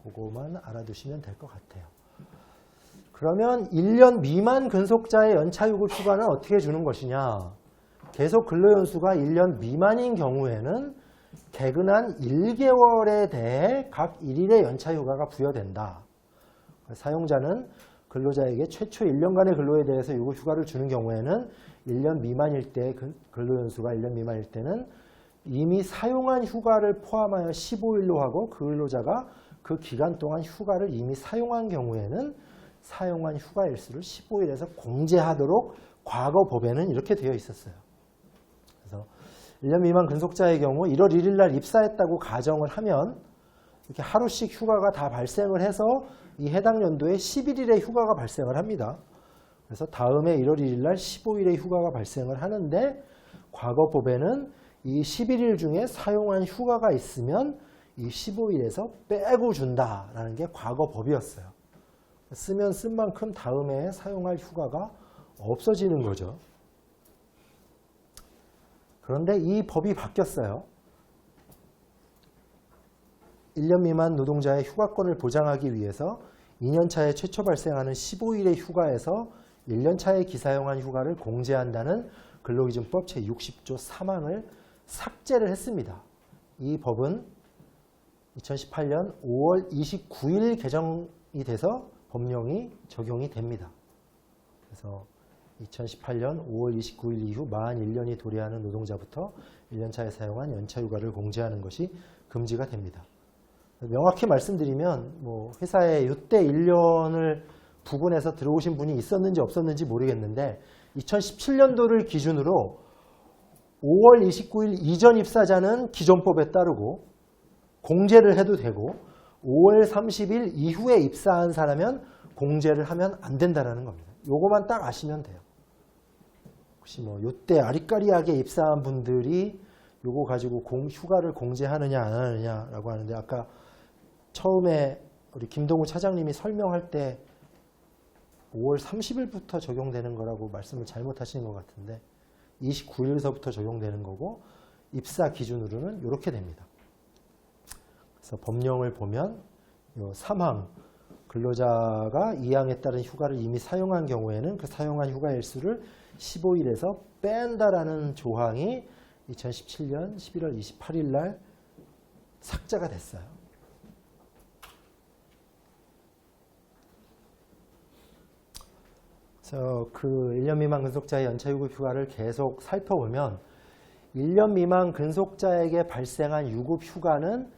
그거만 알아두시면 될 것 같아요. 그러면 1년 미만 근속자의 연차 유급 휴가는 어떻게 주는 것이냐? 계속 근로연수가 1년 미만인 경우에는 개근한 1개월에 대해 각 1일의 연차 휴가가 부여된다. 사용자는 근로자에게 최초 1년간의 근로에 대해서 유급 휴가를 주는 경우에는 1년 미만일 때, 근로연수가 1년 미만일 때는 이미 사용한 휴가를 포함하여 15일로 하고 그 근로자가 그 기간 동안 휴가를 이미 사용한 경우에는 사용한 휴가 일수를 15일에서 공제하도록 과거 법에는 이렇게 되어 있었어요. 그래서 1년 미만 근속자의 경우 1월 1일 날 입사했다고 가정을 하면 이렇게 하루씩 휴가가 다 발생을 해서 이 해당 연도에 11일의 휴가가 발생을 합니다. 그래서 다음에 1월 1일 날 15일의 휴가가 발생을 하는데 과거 법에는 이 11일 중에 사용한 휴가가 있으면 이 15일에서 빼고 준다라는 게 과거 법이었어요. 쓰면 쓴 만큼 다음에 사용할 휴가가 없어지는 거죠. 그런데 이 법이 바뀌었어요. 1년 미만 노동자의 휴가권을 보장하기 위해서 2년 차에 최초 발생하는 15일의 휴가에서 1년 차에 기사용한 휴가를 공제한다는 근로기준법 제60조 3항을 삭제를 했습니다. 이 법은 2018년 5월 29일 개정이 돼서 법령이 적용이 됩니다. 그래서 2018년 5월 29일 이후 만 1년이 도래하는 노동자부터 1년 차에 사용한 연차 휴가를 공제하는 것이 금지가 됩니다. 명확히 말씀드리면 회사에 이때 1년을 부근해서 들어오신 분이 있었는지 없었는지 모르겠는데 2017년도를 기준으로 5월 29일 이전 입사자는 기존법에 따르고 공제를 해도 되고 5월 30일 이후에 입사한 사람은 공제를 하면 안 된다는 겁니다. 요거만 딱 아시면 돼요. 혹시 요때 아리까리하게 입사한 분들이 요거 가지고 휴가를 공제하느냐 안 하느냐라고 하는데 아까 처음에 우리 김동우 차장님이 설명할 때 5월 30일부터 적용되는 거라고 말씀을 잘못하시는 것 같은데 29일서부터 적용되는 거고 입사 기준으로는 이렇게 됩니다. 그래서 법령을 보면 요 3항 근로자가 2항에 따른 휴가를 이미 사용한 경우에는 그 사용한 휴가 일수를 15일에서 뺀다라는 조항이 2017년 11월 28일 날 삭제가 됐어요. 그래서 그 1년 미만 근속자의 연차 유급 휴가를 계속 살펴보면 1년 미만 근속자에게 발생한 유급 휴가는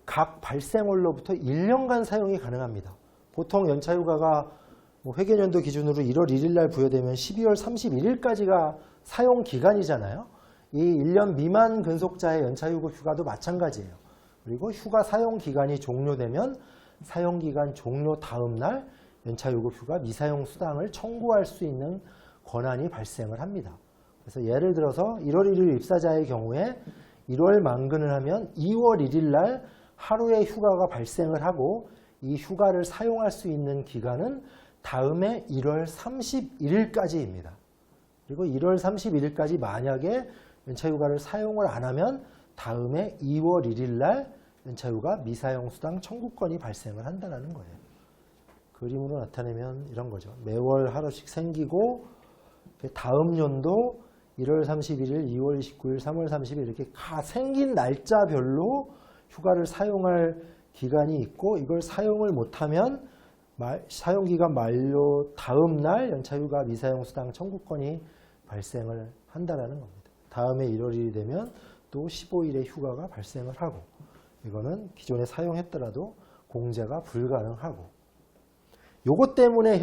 각 발생월로부터 1년간 사용이 가능합니다. 보통 연차 휴가가 회계연도 기준으로 1월 1일 날 부여되면 12월 31일까지가 사용 기간이잖아요. 이 1년 미만 근속자의 연차 유급 휴가도 마찬가지예요. 그리고 휴가 사용 기간이 종료되면 사용 기간 종료 다음 날 연차 유급 휴가 미사용 수당을 청구할 수 있는 권한이 발생을 합니다. 그래서 예를 들어서 1월 1일 입사자의 경우에 1월 만근을 하면 2월 1일 날 하루의 휴가가 발생을 하고 이 휴가를 사용할 수 있는 기간은 다음에 1월 31일까지입니다. 그리고 1월 31일까지 만약에 연차휴가를 사용을 안 하면 다음에 2월 1일 날 연차휴가 미사용 수당 청구권이 발생을 한다는 거예요. 그림으로 나타내면 이런 거죠. 매월 하루씩 생기고 다음 연도 1월 31일, 2월 29일, 3월 30일 이렇게 생긴 날짜별로 휴가를 사용할 기간이 있고 이걸 사용을 못하면 사용기간 만료 다음 날 연차휴가 미사용 수당 청구권이 발생을 한다는 겁니다. 다음에 1월 1일이 되면 또 15일의 휴가가 발생을 하고 이거는 기존에 사용했더라도 공제가 불가능하고 요것 때문에